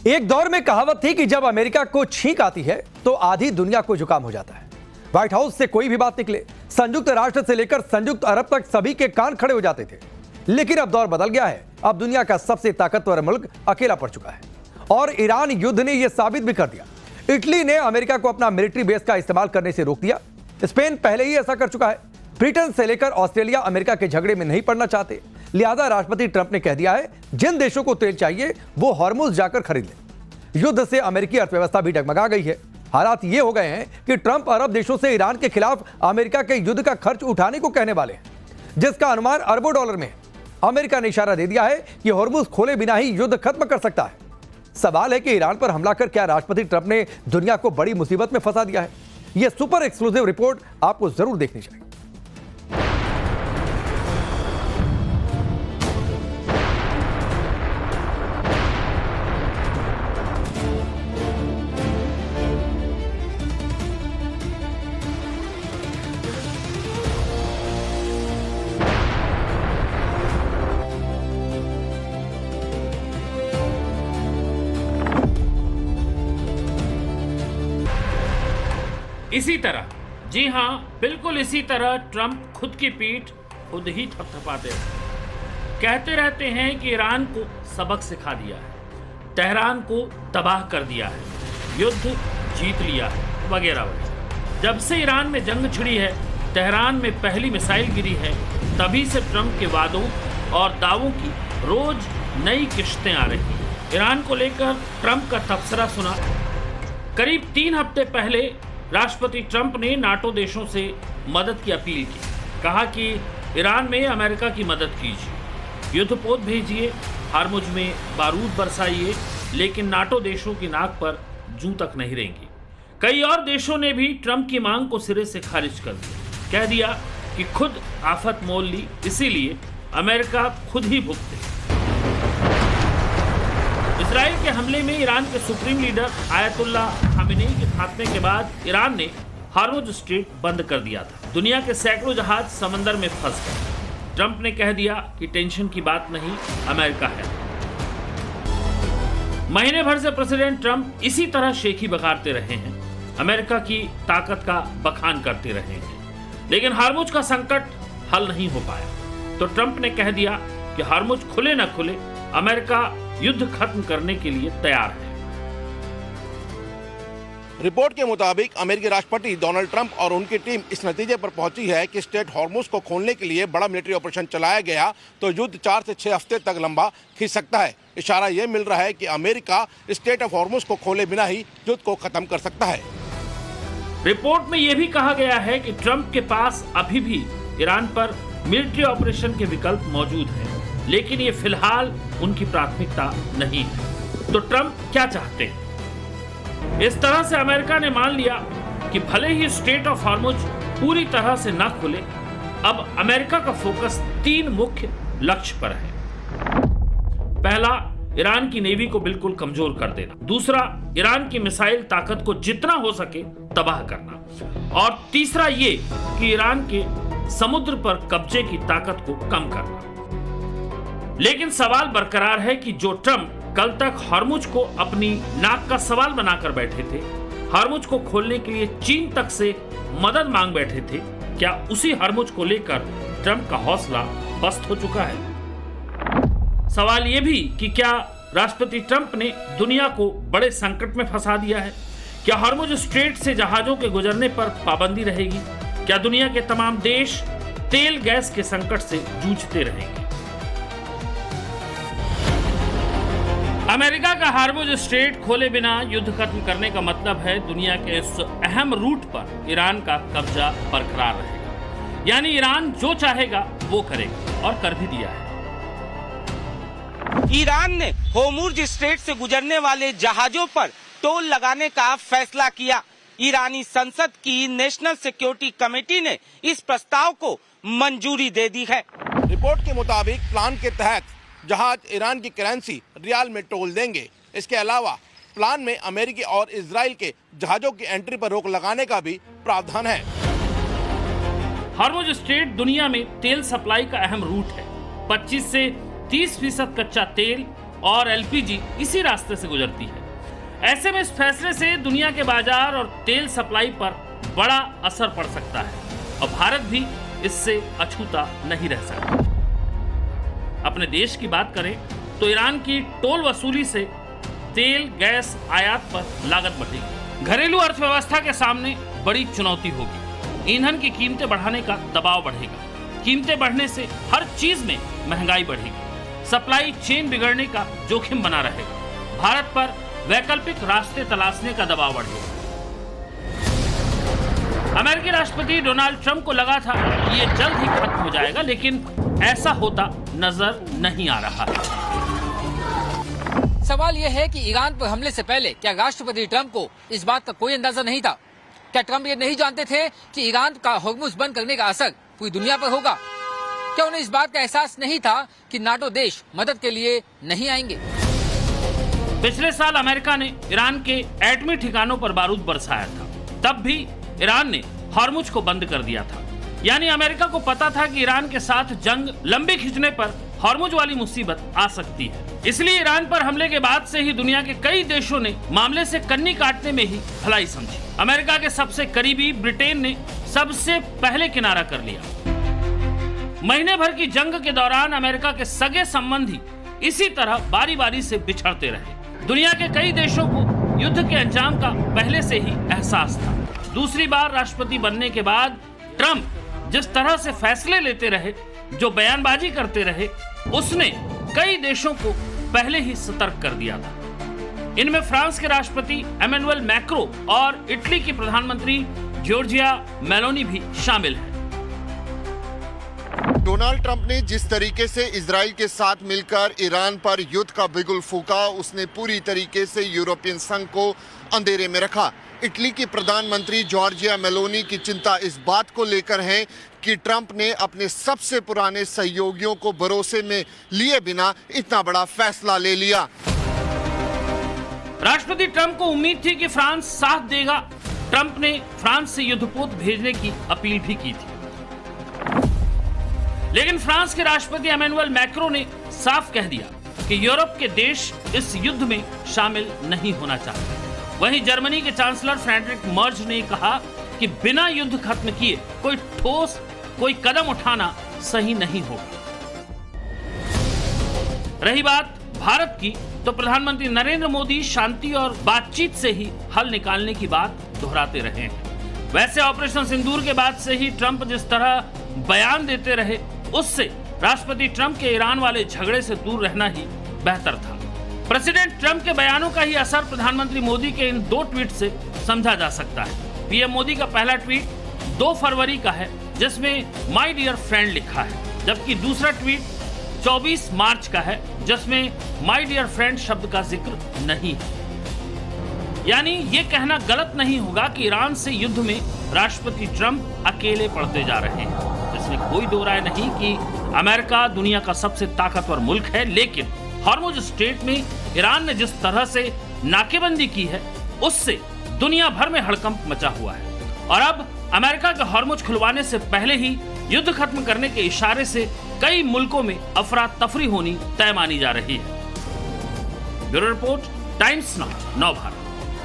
एक दौर में कहावत थी कि जब अमेरिका को छींक आती है तो आधी दुनिया को जुकाम हो जाता है। व्हाइट हाउस से कोई भी बात निकले, संयुक्त राष्ट्र से लेकर संयुक्त अरब तक सभी के कान खड़े हो जाते थे। लेकिन अब दौर बदल गया है। अब दुनिया का सबसे ताकतवर मुल्क अकेला पड़ चुका है और ईरान युद्ध ने यह साबित भी कर दिया। इटली ने अमेरिका को अपना मिलिट्री बेस का इस्तेमाल करने से रोक दिया। स्पेन पहले ही ऐसा कर चुका है। ब्रिटेन से लेकर ऑस्ट्रेलिया अमेरिका के झगड़े में नहीं पड़ना चाहते। लिहाजा राष्ट्रपति ट्रंप ने कह दिया है, जिन देशों को तेल चाहिए वो हॉर्मुज जाकर खरीद लें। युद्ध से अमेरिकी अर्थव्यवस्था भी डगमगा गई है। हालात ये हो गए हैं कि ट्रंप अरब देशों से ईरान के खिलाफ अमेरिका के युद्ध का खर्च उठाने को कहने वाले हैं, जिसका अनुमान अरबों डॉलर में है। अमेरिका ने इशारा दे दिया है कि हॉर्मुज खोले बिना ही युद्ध खत्म कर सकता है। सवाल है कि ईरान पर हमला कर क्या राष्ट्रपति ट्रंप ने दुनिया को बड़ी मुसीबत में फंसा दिया है? यह सुपर एक्सक्लूसिव रिपोर्ट आपको जरूर देखनी चाहिए। इसी तरह, जी हां, बिल्कुल इसी तरह ट्रंप खुद की पीठ खुद ही थपथपाते रहते, कहते रहते हैं कि ईरान को सबक सिखा दिया है, तेहरान को तबाह कर दिया है, युद्ध जीत लिया है, वगैरह वगैरह। जब से ईरान में जंग छिड़ी है, तेहरान में पहली मिसाइल गिरी है, तभी से ट्रंप के वादों और दावों की रोज नई किश्तें आ रही हैं। ईरान को लेकर ट्रंप का तबसरा सुना। करीब 3 हफ्ते पहले राष्ट्रपति ट्रंप ने नाटो देशों से मदद की अपील की। कहा कि ईरान में अमेरिका की मदद कीजिए, युद्धपोत भेजिए, हॉर्मुज में बारूद बरसाइए, लेकिन नाटो देशों की नाक पर जूं तक नहीं रहेंगी। कई और देशों ने भी ट्रंप की मांग को सिरे से खारिज कर दिया। कह दिया कि खुद आफत मोल ली, इसीलिए अमेरिका खुद ही भुगते। इजराइल के हमले में ईरान के सुप्रीम लीडर आयतुल्लाह खामेनी के खात्मे के बाद ईरान ने हॉर्मुज स्ट्रेट बंद कर दिया था। दुनिया के सैकड़ों जहाज समंदर में फंस गए। ट्रंप ने कह दिया कि टेंशन की बात नहीं, अमेरिका है। महीने भर से प्रेसिडेंट ट्रंप इसी तरह शेखी बघारते रहे हैं, अमेरिका की ताकत का बखान करते रहे हैं, लेकिन हॉर्मुज का संकट हल नहीं हो पाया। तो ट्रंप ने कह दिया कि हॉर्मुज खुले न खुले, अमेरिका युद्ध खत्म करने के लिए तैयार है। रिपोर्ट के मुताबिक अमेरिकी राष्ट्रपति डोनाल्ड ट्रंप और उनकी टीम इस नतीजे पर पहुंची है कि स्ट्रेट हॉर्मुज को खोलने के लिए बड़ा मिलिट्री ऑपरेशन चलाया गया तो युद्ध 4 से 6 हफ्ते तक लंबा खींच सकता है। इशारा यह मिल रहा है कि अमेरिका स्ट्रेट ऑफ हॉर्मुज को खोले बिना ही युद्ध को खत्म कर सकता है। रिपोर्ट में यह भी कहा गया है कि ट्रंप के पास अभी भी ईरान पर मिलिट्री ऑपरेशन के विकल्प मौजूद हैं, लेकिन ये फिलहाल उनकी प्राथमिकता नहीं है। तो ट्रंप क्या चाहते हैं? इस तरह से अमेरिका ने मान लिया कि भले ही स्ट्रेट ऑफ हॉर्मुज पूरी तरह से न खुले, अब अमेरिका का फोकस 3 मुख्य लक्ष्य पर है। पहला, ईरान की नेवी को बिल्कुल कमजोर कर देना। दूसरा, ईरान की मिसाइल ताकत को जितना हो सके तबाह करना। और तीसरा ये कि ईरान के समुद्र पर कब्जे की ताकत को कम करना। लेकिन सवाल बरकरार है कि जो ट्रंप कल तक हॉर्मुज को अपनी नाक का सवाल बनाकर बैठे थे, हॉर्मुज को खोलने के लिए चीन तक से मदद मांग बैठे थे, क्या उसी हॉर्मुज को लेकर ट्रंप का हौसला पस्त हो चुका है? सवाल यह भी कि क्या राष्ट्रपति ट्रंप ने दुनिया को बड़े संकट में फंसा दिया है? क्या हॉर्मुज स्ट्रेट से जहाजों के गुजरने पर पाबंदी रहेगी? क्या दुनिया के तमाम देश तेल गैस के संकट से जूझते रहेंगे? अमेरिका का हॉर्मुज स्ट्रेट खोले बिना युद्ध खत्म करने का मतलब है दुनिया के इस अहम रूट पर ईरान का कब्जा बरकरार रहेगा। यानी ईरान जो चाहेगा वो करेगा और कर भी दिया है। ईरान ने हॉर्मुज स्ट्रेट से गुजरने वाले जहाजों पर टोल लगाने का फैसला किया। ईरानी संसद की नेशनल सिक्योरिटी कमेटी ने इस प्रस्ताव को मंजूरी दे दी है। रिपोर्ट के मुताबिक प्लान के तहत जहाज ईरान की करेंसी रियाल में टोल देंगे। इसके अलावा प्लान में अमेरिकी और इजराइल के जहाजों की एंट्री पर रोक लगाने का भी प्रावधान है। हॉर्मुज स्ट्रेट दुनिया में तेल सप्लाई का अहम रूट है। 25 से 30% कच्चा तेल और एलपीजी इसी रास्ते से गुजरती है। ऐसे में इस फैसले से दुनिया के बाजार और तेल सप्लाई पर बड़ा असर पड़ सकता है और भारत भी इससे अछूता नहीं रह सकता। अपने देश की बात करें तो ईरान की टोल वसूली से तेल गैस आयात पर लागत बढ़ेगी। घरेलू अर्थव्यवस्था के सामने बड़ी चुनौती होगी। ईंधन की कीमतें बढ़ाने का दबाव बढ़ेगा। कीमतें बढ़ने से हर चीज में महंगाई बढ़ेगी। सप्लाई चेन बिगड़ने का जोखिम बना रहेगा। भारत पर वैकल्पिक रास्ते तलाशने का दबाव बढ़ेगा। अमेरिकी राष्ट्रपति डोनाल्ड ट्रंप को लगा था कि ये जल्द ही खत्म हो जाएगा, लेकिन ऐसा होता नजर नहीं आ रहा है। सवाल यह है कि ईरान पर हमले से पहले क्या राष्ट्रपति ट्रंप को इस बात का कोई अंदाजा नहीं था? क्या ट्रंप ये नहीं जानते थे कि ईरान का होर्मुज़ बंद करने का असर पूरी दुनिया पर होगा? क्या उन्हें इस बात का एहसास नहीं था कि नाटो देश मदद के लिए नहीं आएंगे? पिछले साल अमेरिका ने ईरान के एटमी ठिकानों पर बारूद बरसाया था। तब भी ईरान ने होर्मुज़ को बंद कर दिया था। यानी अमेरिका को पता था कि ईरान के साथ जंग लंबी खिंचने पर होर्मुज़ वाली मुसीबत आ सकती है। इसलिए ईरान पर हमले के बाद से ही दुनिया के कई देशों ने मामले से कन्नी काटने में ही भलाई समझी। अमेरिका के सबसे करीबी ब्रिटेन ने सबसे पहले किनारा कर लिया। महीने भर की जंग के दौरान अमेरिका के सगे संबंधी इसी तरह बारी बारी से बिछड़ते रहे। दुनिया के कई देशों को युद्ध के अंजाम का पहले से ही एहसास था। दूसरी बार राष्ट्रपति बनने के बाद ट्रंप जिस तरह से फैसले लेते रहे, जो बयानबाजी करते रहे, उसने कई देशों को पहले ही सतर्क कर दिया था। इनमें फ्रांस के राष्ट्रपति इमैनुअल मैक्रों और इटली की प्रधानमंत्री जॉर्जिया मेलोनी भी शामिल हैं। डोनाल्ड ट्रंप ने जिस तरीके से इजराइल के साथ मिलकर ईरान पर युद्ध का बिगुल फूंका, उसने पूरी तरीके से यूरोपियन संघ को अंधेरे में रखा। इटली की प्रधानमंत्री जॉर्जिया मेलोनी की चिंता इस बात को लेकर है कि ट्रंप ने अपने सबसे पुराने सहयोगियों को भरोसे में लिए बिना इतना बड़ा फैसला ले लिया। राष्ट्रपति ट्रंप को उम्मीद थी कि फ्रांस साथ देगा। ट्रंप ने फ्रांस से युद्धपोत भेजने की अपील भी की थी, लेकिन फ्रांस के राष्ट्रपति इमैनुअल मैक्रों ने साफ कह दिया कि यूरोप के देश इस युद्ध में शामिल नहीं होना चाहते। वहीं जर्मनी के चांसलर फ्रेडरिक मर्ज ने कहा कि बिना युद्ध खत्म किए कोई ठोस कदम उठाना सही नहीं होगा। रही बात भारत की, तो प्रधानमंत्री नरेंद्र मोदी शांति और बातचीत से ही हल निकालने की बात दोहराते रहे हैं। वैसे ऑपरेशन सिंदूर के बाद से ही ट्रंप जिस तरह बयान देते रहे, उससे राष्ट्रपति ट्रंप के ईरान वाले झगड़े से दूर रहना ही बेहतर था। प्रेसिडेंट ट्रंप के बयानों का ही असर प्रधानमंत्री मोदी के इन 2 ट्वीट से समझा जा सकता है। पीएम मोदी का पहला ट्वीट 2 फरवरी का है, जिसमें माय डियर फ्रेंड लिखा है, जबकि दूसरा ट्वीट 24 मार्च का है, जिसमें माय डियर फ्रेंड शब्द का जिक्र नहीं है। यानी ये कहना गलत नहीं होगा कि ईरान से युद्ध में राष्ट्रपति ट्रंप अकेले पड़ते जा रहे हैं। इसमें कोई दो राय नहीं कि अमेरिका दुनिया का सबसे ताकतवर मुल्क है, लेकिन होर्मुज़ स्ट्रेट में ईरान ने जिस तरह से नाकेबंदी की है, उससे दुनिया भर में हड़कंप मचा हुआ है। और अब अमेरिका के होर्मुज़ खुलवाने से पहले ही युद्ध खत्म करने के इशारे से कई मुल्कों में अफरा तफरी होनी तय मानी जा रही है। ब्यूरो रिपोर्ट, टाइम्स नाउ, नव भारत।